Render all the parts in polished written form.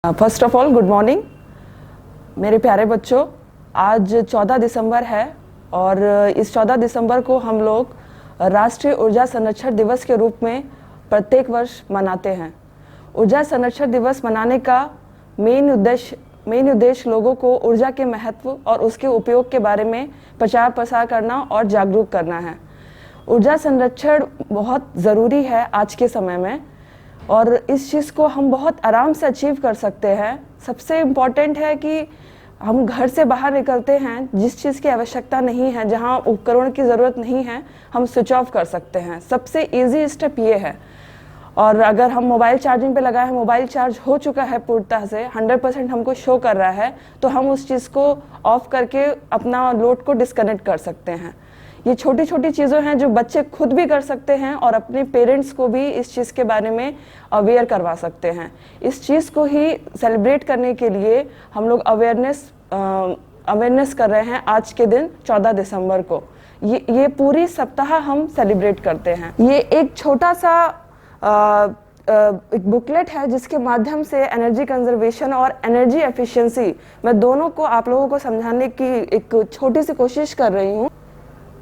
First of all good morning मेरे प्यारे बच्चों। आज 14 दिसंबर है और इस 14 दिसंबर को हम लोग राष्ट्रीय ऊर्जा संरक्षण दिवस के रूप में प्रत्येक वर्ष मनाते हैं। ऊर्जा संरक्षण दिवस मनाने का मेन उद्देश्य लोगों को ऊर्जा के महत्व और उसके उपयोग के बारे में प्रचार प्रसार करना और जागरूक करना है। ऊर्जा संरक्षण बहुत ज़रूरी है आज के समय में और इस चीज़ को हम बहुत आराम से अचीव कर सकते हैं। सबसे इम्पॉर्टेंट है कि हम घर से बाहर निकलते हैं, जिस चीज़ की आवश्यकता नहीं है, जहां उपकरण की ज़रूरत नहीं है, हम स्विच ऑफ कर सकते हैं। सबसे इजी स्टेप ये है। और अगर हम मोबाइल चार्जिंग पे लगाए हैं, मोबाइल चार्ज हो चुका है पूर्णतः से 100% हमको शो कर रहा है, तो हम उस चीज़ को ऑफ करके अपना लोड को डिस्कनेक्ट कर सकते हैं। ये छोटी छोटी चीज़ें हैं जो बच्चे खुद भी कर सकते हैं और अपने पेरेंट्स को भी इस चीज़ के बारे में अवेयर करवा सकते हैं। इस चीज़ को ही सेलिब्रेट करने के लिए हम लोग अवेयरनेस कर रहे हैं आज के दिन 14 दिसंबर को। ये पूरी सप्ताह हम सेलिब्रेट करते हैं। ये एक छोटा सा एक बुकलेट है जिसके माध्यम से एनर्जी कंजर्वेशन और एनर्जी एफिशिएंसी मैं दोनों को आप लोगों को समझाने की एक छोटी सी कोशिश कर रही हूँ।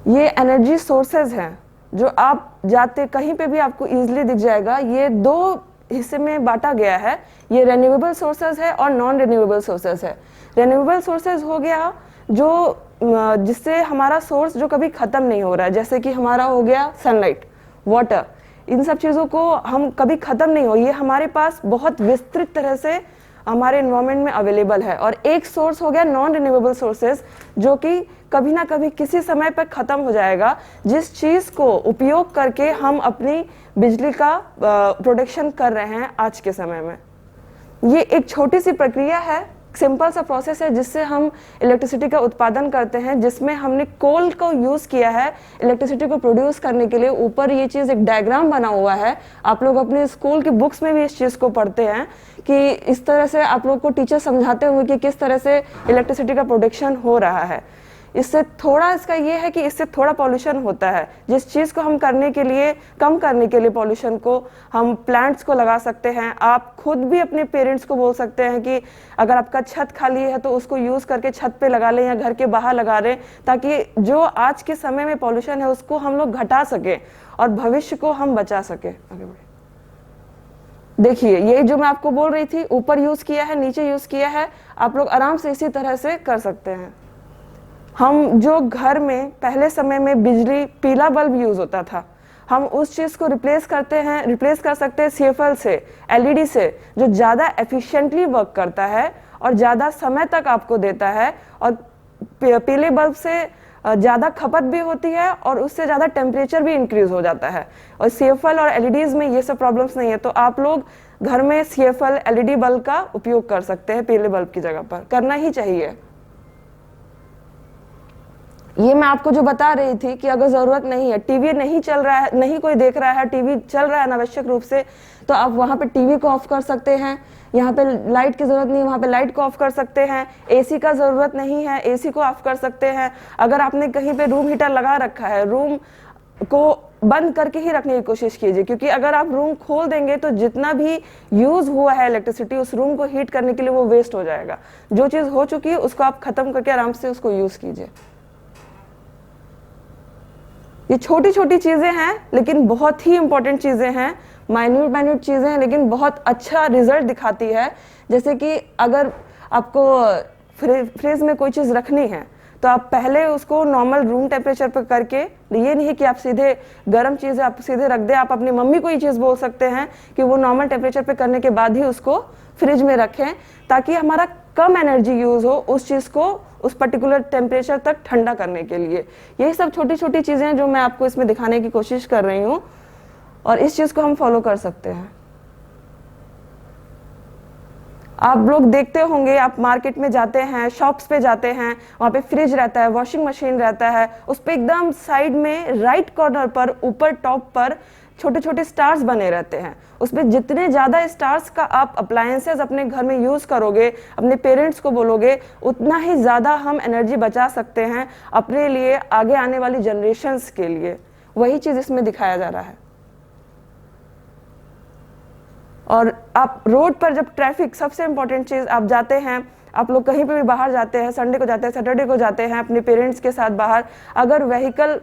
ये एनर्जी सोर्सेज हैं जो आप जाते कहीं पे भी आपको इजीली दिख जाएगा। ये दो हिस्से में बांटा गया है। ये रिन्यूएबल सोर्सेज है और नॉन रिन्यूएबल सोर्सेज है। रिन्यूएबल सोर्सेज हो गया जो जिससे हमारा सोर्स जो कभी ख़त्म नहीं हो रहा है, जैसे कि हमारा हो गया सनलाइट, वाटर, इन सब चीज़ों को हम कभी ख़त्म नहीं हो, ये हमारे पास बहुत विस्तृत तरह से हमारे एनवायरनमेंट में अवेलेबल है। और एक सोर्स हो गया नॉन रिन्यूएबल सोर्सेज, जो कि कभी ना कभी किसी समय पर ख़त्म हो जाएगा, जिस चीज़ को उपयोग करके हम अपनी बिजली का प्रोडक्शन कर रहे हैं आज के समय में। ये एक छोटी सी प्रक्रिया है, सिंपल सा प्रोसेस है जिससे हम इलेक्ट्रिसिटी का उत्पादन करते हैं, जिसमें हमने कोल को यूज़ किया है इलेक्ट्रिसिटी को प्रोड्यूस करने के लिए। ऊपर ये चीज़ एक डायग्राम बना हुआ है, आप लोग अपने स्कूल की बुक्स में भी इस चीज़ को पढ़ते हैं कि इस तरह से आप लोग को टीचर समझाते हुए कि किस तरह से इलेक्ट्रिसिटी का प्रोडक्शन हो रहा है। इससे थोड़ा इसका ये है कि इससे थोड़ा पॉल्यूशन होता है। जिस चीज़ को हम करने के लिए कम करने के लिए पॉल्यूशन को, हम प्लांट्स को लगा सकते हैं। आप खुद भी अपने पेरेंट्स को बोल सकते हैं कि अगर आपका छत खाली है तो उसको यूज़ करके छत पे लगा लें या घर के बाहर लगा लें, ताकि जो आज के समय में पॉल्यूशन है उसको हम लोग घटा सकें और भविष्य को हम बचा सकें। आगे बढ़े। देखिए, ये जो मैं आपको बोल रही थी, ऊपर यूज़ किया है, नीचे यूज़ किया है, आप लोग आराम से इसी तरह से कर सकते हैं। हम जो घर में पहले समय में बिजली पीला बल्ब यूज होता था, हम उस चीज़ को रिप्लेस कर सकते हैं CFL से, LED से, जो ज़्यादा एफिशिएंटली वर्क करता है और ज़्यादा समय तक आपको देता है। और पीले बल्ब से ज़्यादा खपत भी होती है और उससे ज़्यादा टेम्परेचर भी इंक्रीज हो जाता है। और CFL और LEDs में ये सब प्रॉब्लम्स नहीं है, तो आप लोग घर में CFL LED बल्ब का उपयोग कर सकते हैं पीले बल्ब की जगह पर, करना ही चाहिए। ये मैं आपको जो बता रही थी कि अगर ज़रूरत नहीं है, टीवी नहीं चल रहा है, नहीं कोई देख रहा है, टीवी चल रहा है अनावश्यक रूप से, तो आप वहाँ पे टीवी को ऑफ कर सकते हैं। यहाँ पे लाइट की ज़रूरत नहीं है, वहाँ पे लाइट को ऑफ कर सकते हैं। AC का ज़रूरत नहीं है, AC को ऑफ कर सकते हैं। अगर आपने कहीं पे रूम हीटर लगा रखा है, रूम को बंद करके ही रखने की कोशिश कीजिए, क्योंकि अगर आप रूम खोल देंगे तो जितना भी यूज़ हुआ है इलेक्ट्रिसिटी उस रूम को हीट करने के लिए वो वेस्ट हो जाएगा। जो चीज़ हो चुकी है उसको आप ख़त्म करके आराम से उसको यूज़ कीजिए। ये छोटी छोटी चीज़ें हैं लेकिन बहुत ही इंपॉर्टेंट चीज़ें हैं, माइन्यूट चीज़ें हैं, लेकिन बहुत अच्छा रिजल्ट दिखाती है। जैसे कि अगर आपको फ्रिज में कोई चीज़ रखनी है तो आप पहले उसको नॉर्मल रूम टेम्परेचर पर करके, ये नहीं कि आप सीधे गर्म चीज़ आप सीधे रख दें। आप अपनी मम्मी को ये चीज़ बोल सकते हैं कि वो नॉर्मल टेम्परेचर पर करने के बाद ही उसको फ्रिज में रखें, ताकि हमारा कम एनर्जी यूज़ हो उस चीज़ को उस पर्टिकुलर टेम्परेचर तक ठंडा करने के लिए। यही सब छोटी छोटी चीज़ें हैं जो मैं आपको इसमें दिखाने की कोशिश कर रही हूँ और इस चीज़ को हम फॉलो कर सकते हैं। आप लोग देखते होंगे, आप मार्केट में जाते हैं, शॉप्स पे जाते हैं, वहाँ पे फ्रिज रहता है, वॉशिंग मशीन रहता है, उस पर एकदम साइड में राइट कॉर्नर पर ऊपर टॉप पर छोटे छोटे स्टार्स बने रहते हैं। उसमें जितने ज़्यादा स्टार्स का आप अप्लायंसेस अपने घर में यूज़ करोगे, अपने पेरेंट्स को बोलोगे, उतना ही ज़्यादा हम एनर्जी बचा सकते हैं अपने लिए, आगे आने वाली जनरेशन्स के लिए। वही चीज़ इसमें दिखाया जा रहा है। और आप रोड पर जब ट्रैफिक, सबसे इंपॉर्टेंट चीज़, आप जाते हैं, आप लोग कहीं पे भी बाहर जाते हैं, संडे को जाते हैं, सैटरडे को जाते हैं अपने पेरेंट्स के साथ बाहर, अगर व्हीकल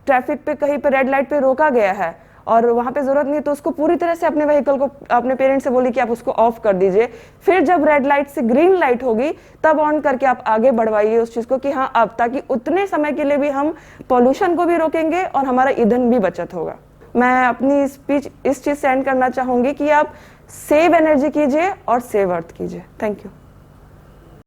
ट्रैफिक पे कहीं पे रेड लाइट पे रोका गया है और वहाँ पे ज़रूरत नहीं, तो उसको पूरी तरह से अपने व्हीकल को अपने पेरेंट्स से बोलिए कि आप उसको ऑफ कर दीजिए। फिर जब रेड लाइट से ग्रीन लाइट होगी तब ऑन करके आप आगे बढ़वाइए उस चीज़ को कि हाँ अब, ताकि उतने समय के लिए भी हम पॉल्यूशन को भी रोकेंगे और हमारा ईंधन भी बचत होगा। मैं अपनी स्पीच इस चीज़ से एंड करना चाहूँगी कि आप सेव एनर्जी कीजिए और सेव अर्थ कीजिए। Thank you.